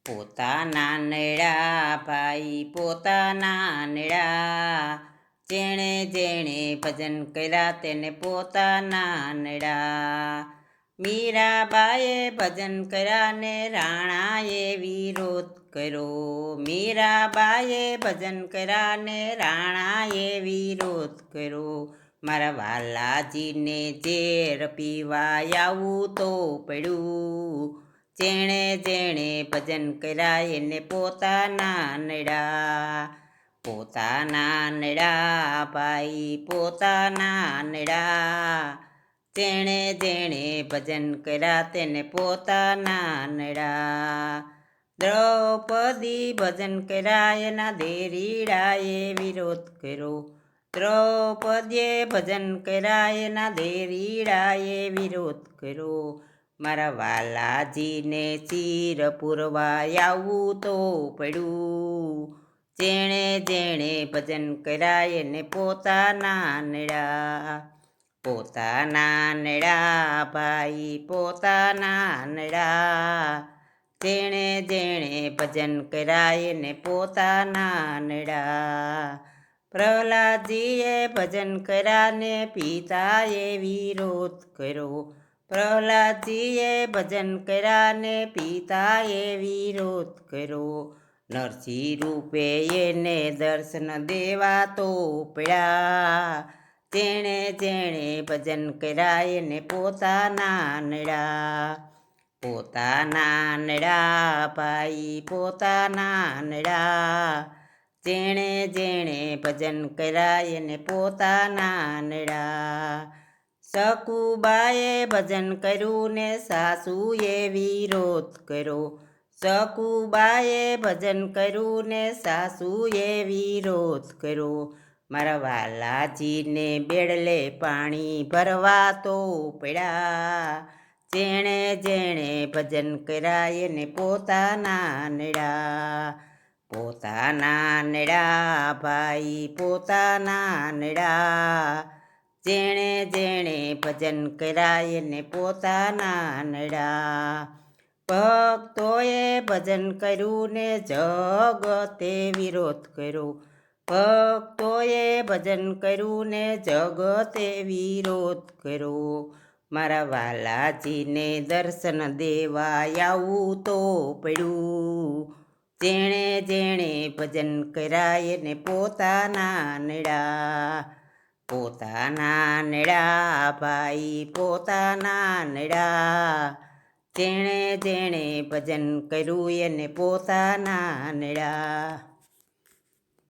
પોતાના નેડા ભાઈ પોતાના નેડા, જેણે જેણે ભજન કર્યા તેને પોતાના નેડા. મીરાબાએ ભજન કર્યા ને રાણાએ વિરોધ કર્યો. મીરાબાએ ભજન કર્યા ને રાણાએ વિરોધ કર્યો. મારા વાલાજીને ઝેર પીવા આવવું તો પડ્યું. જેણે જેણે ભજન કર્યા એને પોતાના નેડા. પોતાના નેડા ભાઈ પોતાના નેડા, જેણે જેણે ભજન કર્યા તેને પોતાના નેડા. દ્રૌપદી ભજન કર્યા એના દેરીડાએ વિરોધ કર્યો. દ્રૌપદીએ ભજન કર્યા એના દેરીડાએ વિરોધ કર્યો. મારા વાલાજીને ચીર પૂરવા આવવું તો પડ્યું. જેણે જેણે ભજન કર્યા એને પોતાના નેડા. પોતાના નેડા ભાઈ પોતાના નેડા, જેણે જેણે ભજન કર્યા એને પોતાના નેડા. પ્રહલાદજીએ ભજન કર્યા ને પિતાએ વિરોધ કર્યો. પ્રહલાદજીએ ભજન કર્યા ને પિતાએ વિરોધ કર્યો. નરસિંહ રૂપે એને દર્શન દેવા તો પડ્યા. જેણે જેણે ભજન કર્યા એને પોતાના નેડા. પોતાના નેડા ભાઈ પોતાના નેડા, જેણે જેણે ભજન કર્યા એને પોતાના નેડા. સકુબાએ ભજન કર્યું ને સાસુએ વિરોધ કર્યો. સકુબાએ ભજન કર્યું ને સાસુએ વિરોધ કર્યો. મારા વાલાજીને બેડલે પાણી ભરવા તો પડ્યા. જેણે જેણે ભજન કર્યા એને પોતાના નેડા. પોતાના નેડા ભાઈ પોતાના નેડા, જેણે જેણે ભજન કર્યા એને પોતાના નેડા. ભક્તોએ ભજન કર્યું ને જગતે વિરોધ કર્યો. ભક્તોએ ભજન કર્યું ને જગતે વિરોધ કર્યો. મારા વાલાજીને દર્શન દેવા આવવું તો પડ્યું. જેણે જેણે ભજન કર્યા એને પોતાના નેડા. પોતાના નેડા ભાઈ પોતાના નેડા, જેણે જેણે ભજન કર્યું એને પોતાના નેડા.